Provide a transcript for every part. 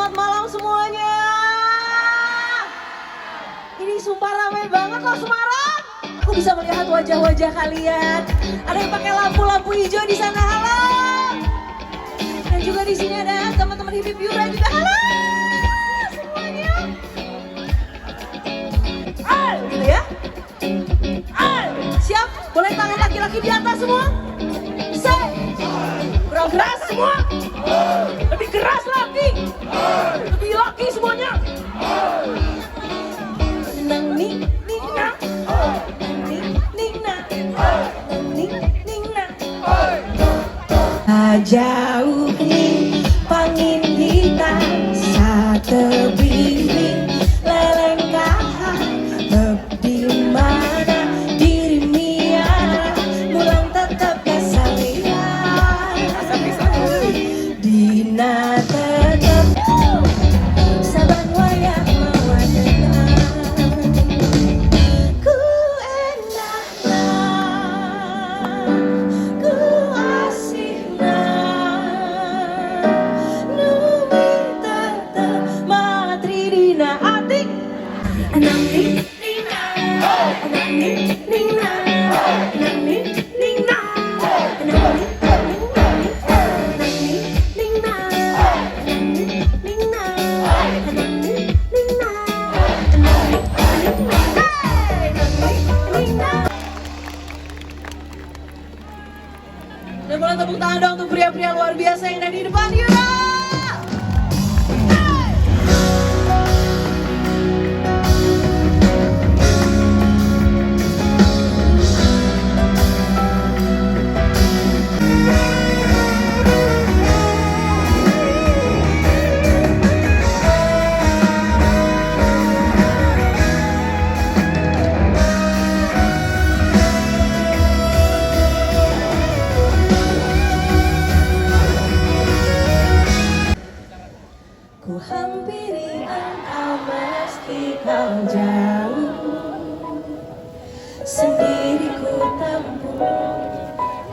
selamat malam semuanya. Ini sumpah ramai banget loh Semarang. Aku bisa melihat wajah-wajah kalian. Ada yang pakai lampu-lampu hijau di sana, halo. Dan juga di sini ada teman-teman Hibib Yura juga, halo semuanya. Gitu ya. Siap? Boleh tangan laki-laki di atas semua? Kurang keras semua? Lebih keras lagi? Lebih laki semuanya? Nang ning ning na, ning ning na, ning ning na. Jauh ning pangin kita satebing lelengkahan di mana diri miara mulang tetap kesalian dina tetap saban wayah mawadenan ku endahna ku asihna numi tetap matri dina atik anang ning ning na anang ning ning na anang ning ning na anang ning na anang ning na anang ning ning na dan boleh tepuk tangan dong untuk pria-pria luar biasa yang ada di depan Yura. Ku hampiri engkau meski kau jauh, sendiri ku tempuh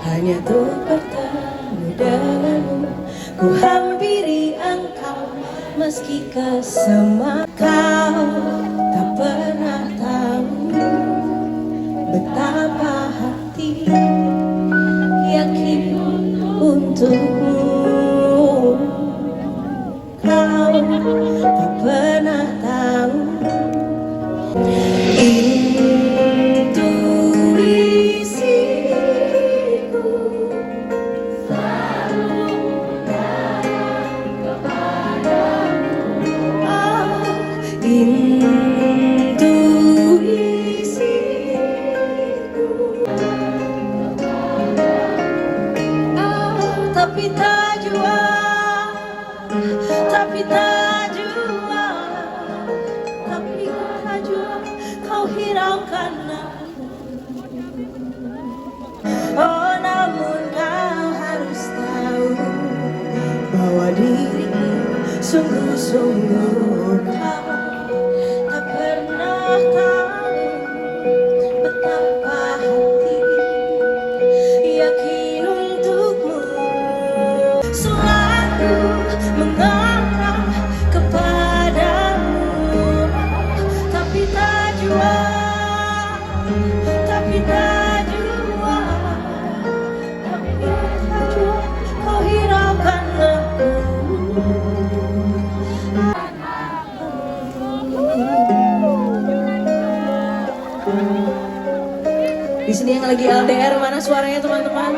hanya untuk bertemu denganmu. Ku hampiri engkau meski kesemak, kau tak pernah tahu betapa hati yakin untukmu. Kau tak pernah tahu intuisiku selalu datang kepadamu. Intuisiku tapi tak jual, tapi tak jual, tapi tak jual, kau hiraukan aku. Oh namun kau harus tahu bahwa diriku sungguh-sungguh kau tak pernah tahu betapa hati yakin untukmu. Suratku mengarah kepadamu, tapi tak jual, tapi tak jual, tapi tak jual, kau hiraukan aku. Di sini yang lagi LDR, mana suaranya teman-teman?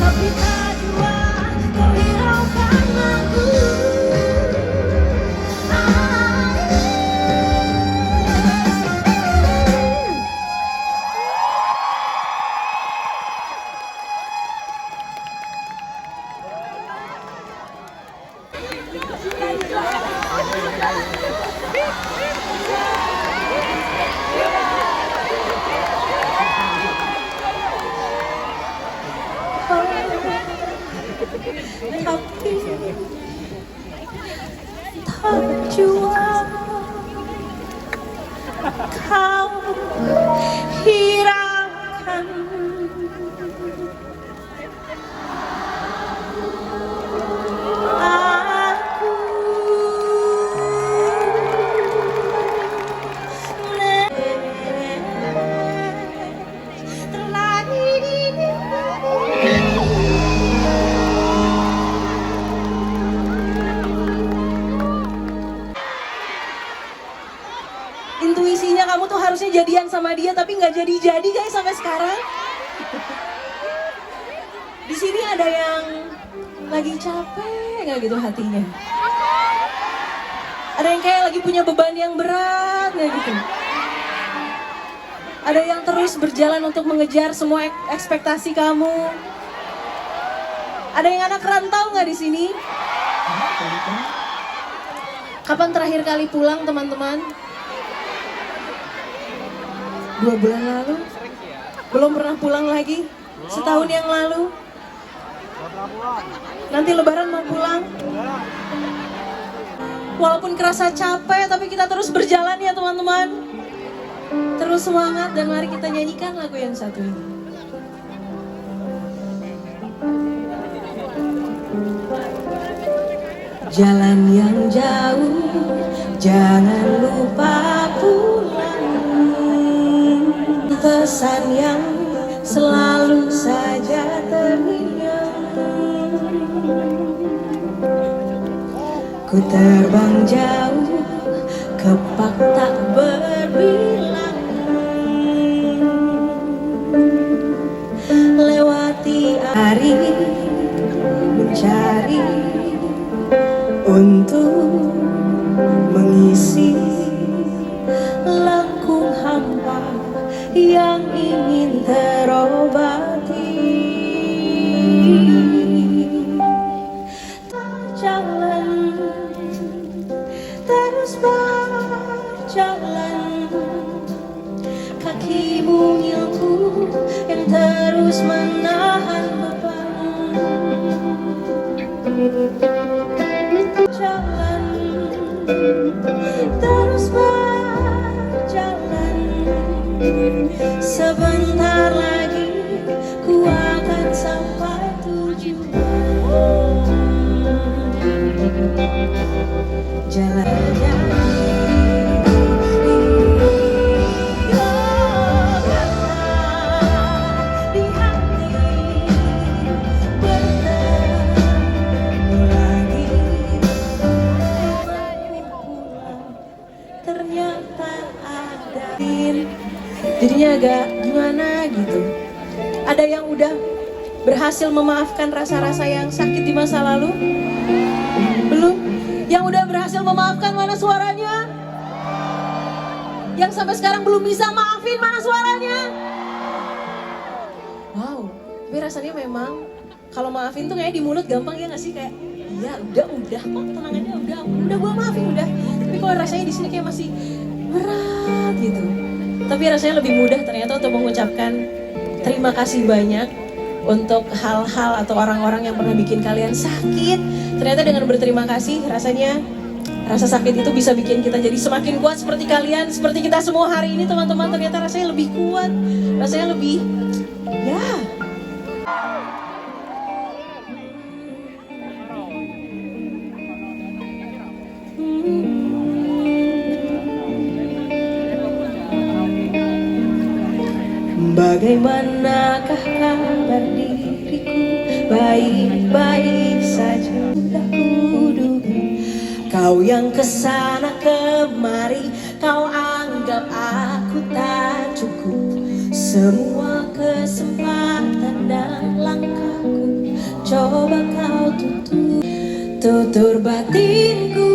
Tapi tak jual, hiraukan. Aku terlahir di intuisinya kamu tuh harusnya jadian sama dia tapi nggak jadi guys sampai sekarang. Di sini ada yang lagi capek nggak gitu hatinya? Ada yang kayak lagi punya beban yang berat nggak gitu? Ada yang terus berjalan untuk mengejar semua ekspektasi kamu? Ada yang anak rantau nggak di sini? Kapan terakhir kali pulang teman-teman? 2 bulan lalu? Belum pernah pulang lagi? Setahun yang lalu? Nanti lebaran mau pulang? Walaupun kerasa capek tapi kita terus berjalan ya teman-teman. Terus semangat dan mari kita nyanyikan lagu yang satu ini. Jalan yang jauh, jangan lupa pulang. Pesan yang selalu saja terngiang. Ku terbang jauh, kepak tak berbilang. Lewati hari, mencari untuk mengisi lengkung hampa yang ingin terobati. Jalan terus berjalan, kaki mungilku yang terus menahan beban. Jalan terus berjalan, sebentar lagi ku akan sampai tujuan. Jalan jadinya agak gimana gitu. Ada yang udah berhasil memaafkan rasa-rasa yang sakit di masa lalu? Belum? Yang udah berhasil memaafkan mana suaranya? Yang sampai sekarang belum bisa maafin mana suaranya? Wow, tapi rasanya memang kalau maafin tuh kayak di mulut gampang ya nggak sih? Kayak iya udah kok tenang aja udah gua maafin udah. Tapi kalau rasanya di sini kayak masih berat gitu. Tapi rasanya lebih mudah ternyata untuk mengucapkan terima kasih banyak untuk hal-hal atau orang-orang yang pernah bikin kalian sakit. Ternyata dengan berterima kasih rasanya rasa sakit itu bisa bikin kita jadi semakin kuat seperti kalian, seperti kita semua hari ini teman-teman. Ternyata rasanya lebih kuat, rasanya lebih ya. Bagaimanakah kabar diriku? Baik-baik saja. Sudah kuduga kau yang kesana kemari, kau anggap aku tak cukup. Semua kesempatan dan langkahku coba kau tutur batinku.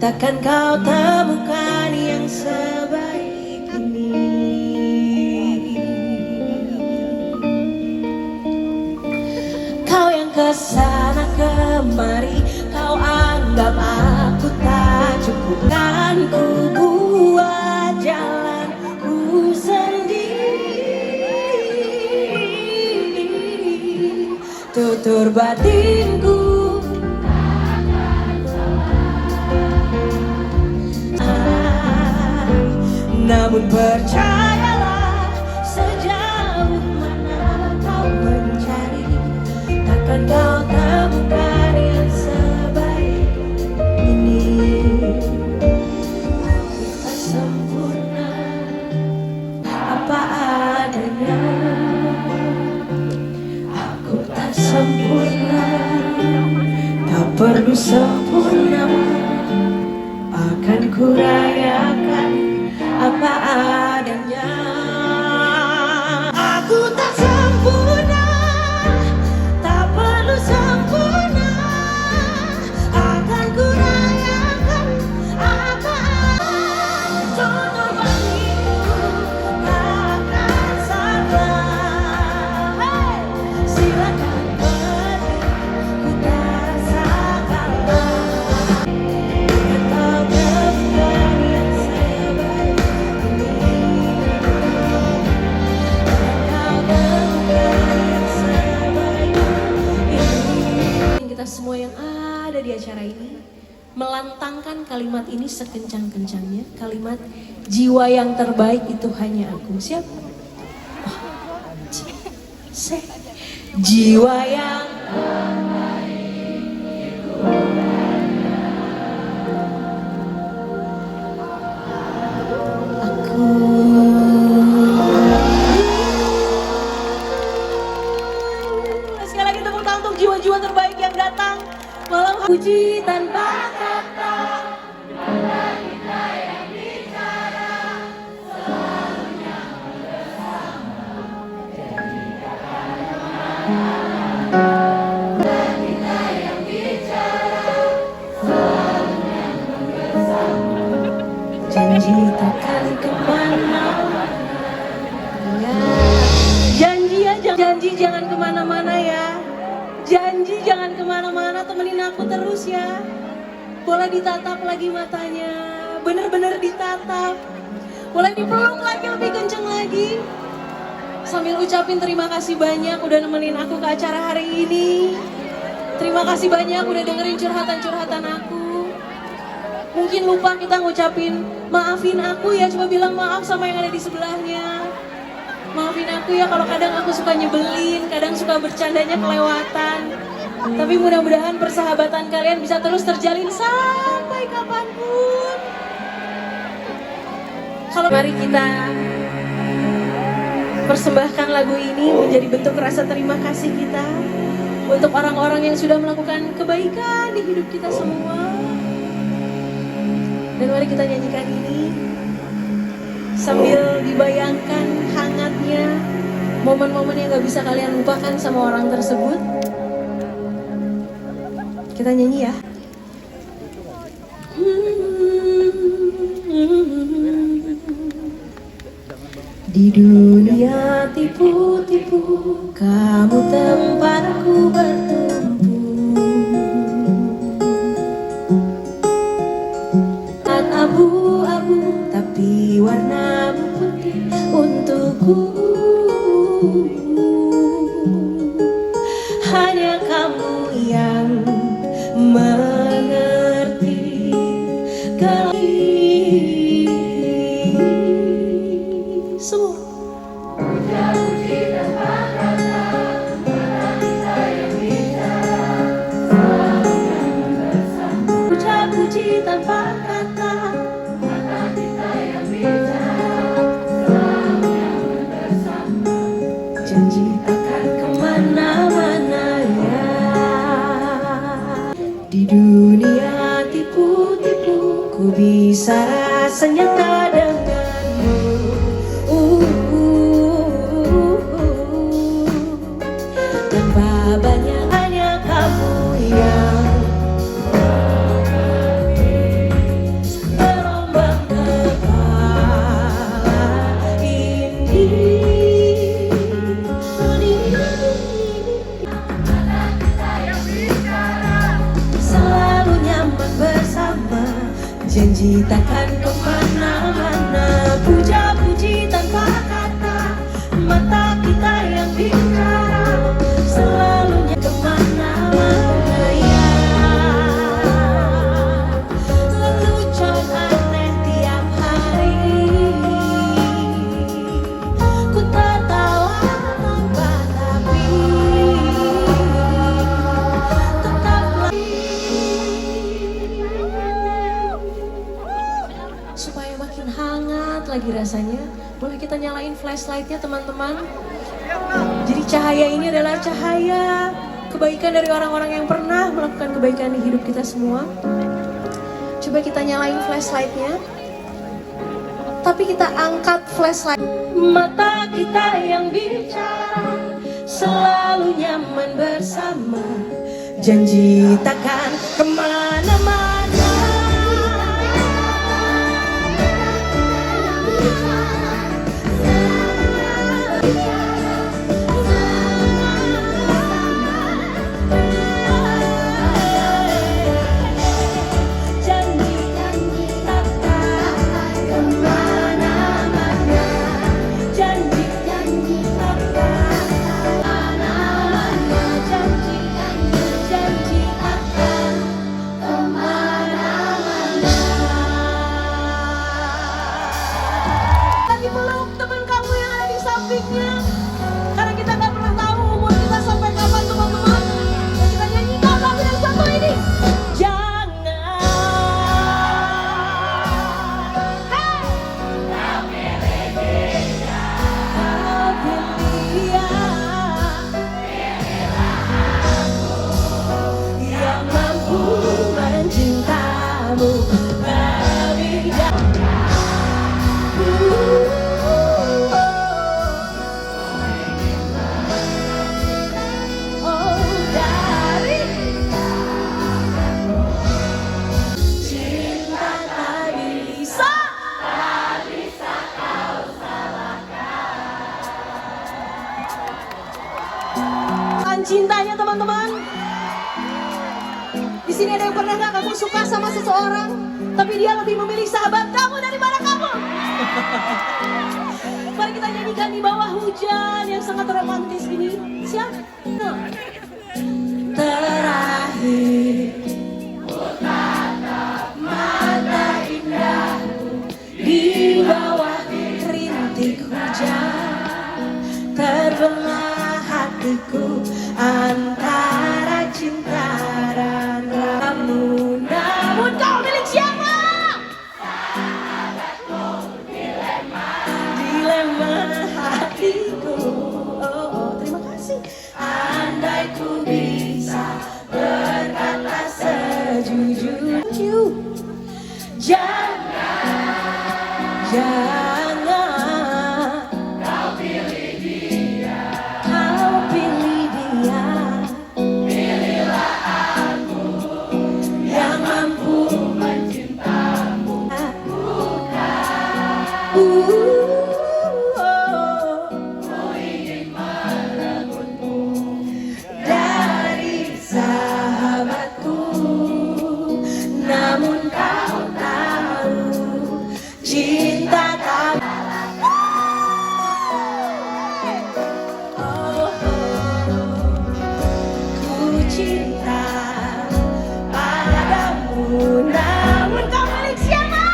Takkan kau temukan yang sebaik ini. Kau yang kesana kemari, kau anggap aku tak cukup. Kan ku buat jalanku sendiri. tutur batinku. Namun percayalah, sejauh mana kau mencari, takkan kau temukan yang sebaik ini. Tak sempurna apa adanya, aku tak sempurna, tak perlu sempurna, akan kurayakan apa adanya. Aku tak sempurna, tak perlu sempurna, akan kurayakan apa tutur batinku, takkan salah. Hey, silakan pergi, ku tak salah. Kau temukan yang sebaik ini, kau temukan yang sebaik ini. Kita semua yang ada di acara ini melantangkan kalimat ini sekencang-kencangnya, kalimat jiwa yang terbaik itu hanya aku. Siap? Jiwa yang aku. Sekali lagi tepuk tangan untuk jiwa-jiwa terbaik yang datang malam puji tanpa kata. Janji takkan kemana-mana ya. Janji jangan kemana-mana ya. Janji jangan kemana-mana, temenin aku terus ya. Boleh ditatap lagi matanya, bener-bener ditatap. Boleh dipeluk lagi, lebih kenceng lagi. Sambil ucapin terima kasih banyak udah nemenin aku ke acara hari ini. Terima kasih banyak udah dengerin curhatan-curhatan aku. Mungkin lupa kita ngucapin maafin aku ya, coba bilang maaf sama yang ada di sebelahnya. Maafin aku ya kalau kadang aku suka nyebelin, kadang suka bercandanya kelewatan. Tapi mudah-mudahan persahabatan kalian bisa terus terjalin sampai kapanpun. Kalau mari kita persembahkan lagu ini menjadi bentuk rasa terima kasih kita untuk orang-orang yang sudah melakukan kebaikan di hidup kita semua. Dan mari kita nyanyikan ini sambil dibayangkan hangatnya momen-momen yang gak bisa kalian lupakan sama orang tersebut. Kita nyanyi ya. Di dunia tipu-tipu, kamu tempatku bertumpu. Abu-abu tapi warnamu putih untukku. Hanya kamu yang mengerti semua. Puji tanpa kata, janji takkan kemana-mana ya. Di dunia tipu-tipu, ku bisa rasa nyata denganmu. Tanpa banyak hanya kamu yang janji takkan kemana-mana. Puja-puji tanpa kata, mata kita yang bicara selalunya. nyalain flashlightnya teman-teman. Jadi cahaya ini adalah cahaya kebaikan dari orang-orang yang pernah melakukan kebaikan di hidup kita semua. Coba kita nyalain flashlightnya. Tapi kita angkat flashlight. Mata kita yang bicara, selalu nyaman bersama. Janji takkan kemana-mana. Karena kita nggak pernah tahu umur kita sampai kapan teman-teman. Kita nyanyikan lagu yang satu ini. Jangan. Hey. Kau pilih dia. Kau pilih dia. Pilihlah aku yang mampu mencintamu lebih jauh. Cintanya teman-teman. Di sini ada yang pernah nggak kamu suka sama seseorang, tapi dia lebih memilih sahabat kamu daripada kamu? Mari kita nyanyikan di bawah hujan yang sangat romantis ini. Siap? Terakhir ku tatap mata indahmu di bawah rintik hujan, terbelah hatiku antara cinta dan kamu. Namun kau milik siapa? Sahabatku, dilema hatiku. Oh, terima kasih. Andai ku bisa berkata sejujurnya, jangan kau pilih dia. Kau pilih dia. Pilihlah aku yang mampu mencintamu. Ku ingin merebutmu dari sahabatku, namun kau tahu cinta tak. Ku cinta padamu, namun kau milik siapa?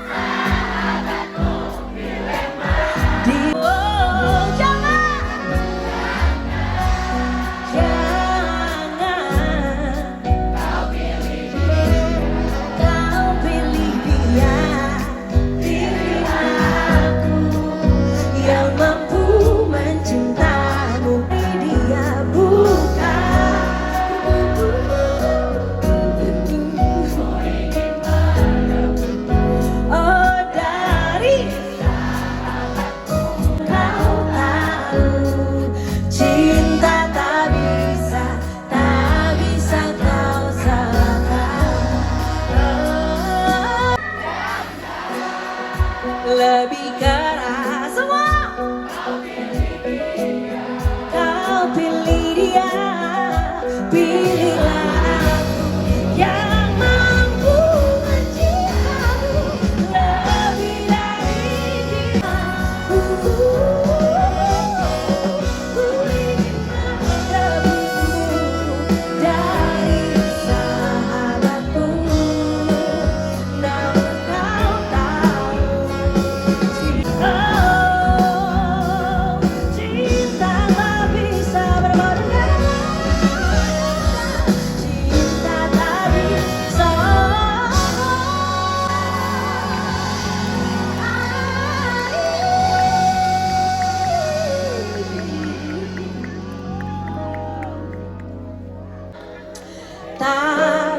Sahabatku, dilema. Oh, jangan, kau pilih dia. Kau pilih dia. Pilihlah aku yang mampu mencintamu. Dia bukan. Oh, dari kau tahu cinta tak bisa kau salahkan. Lebih keras semua. Kau pilih dia. Pilihlah aku yang mampu mencintamu lebih dari dia. Ku ingin merebutmu dari sahabatku, namun kau tahu cinta tak bisa berbohong.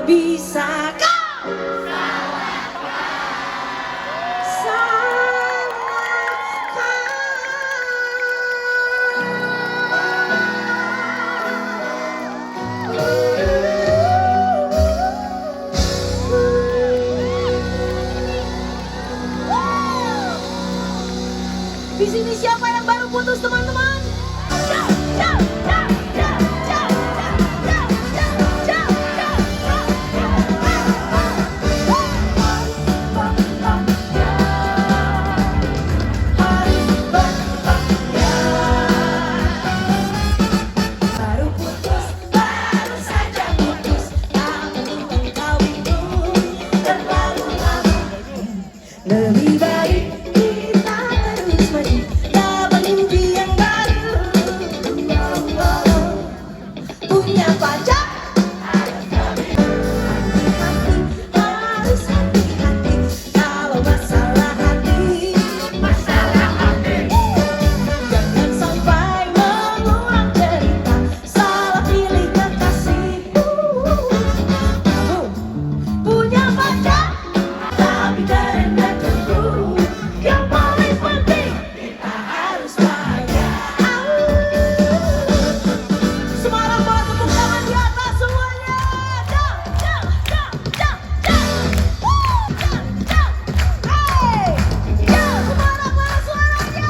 Bisakah di sini siapa yang baru putus teman-teman? Lebih baik kita terus maju, dapat mimpi yang baru. Punya pacar harus hati-hati kalau masalah hati. Jangan sampai mengulang cerita, salah pilih kekasih. Kamu punya pacar tapi karena yang paling penting kita harus bahagia. Semarang bola tepuk tangan di atas semuanya. Hey, Semarang bola suaranya.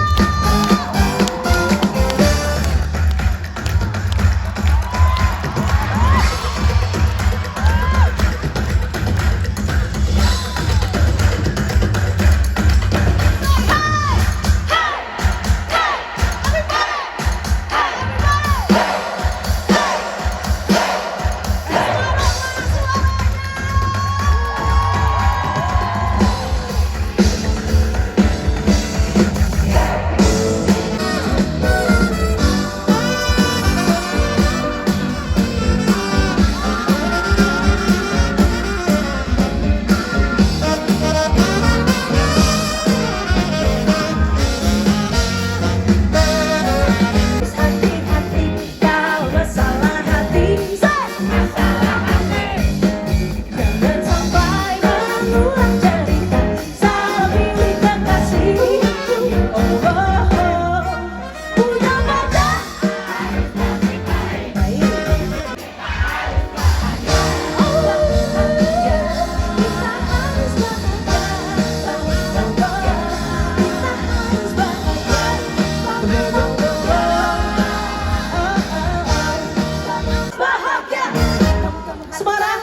Semarang,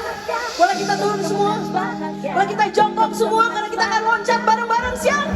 boleh kita turun semua? Boleh kita jongkok semua karena kita akan loncat bareng-bareng siang?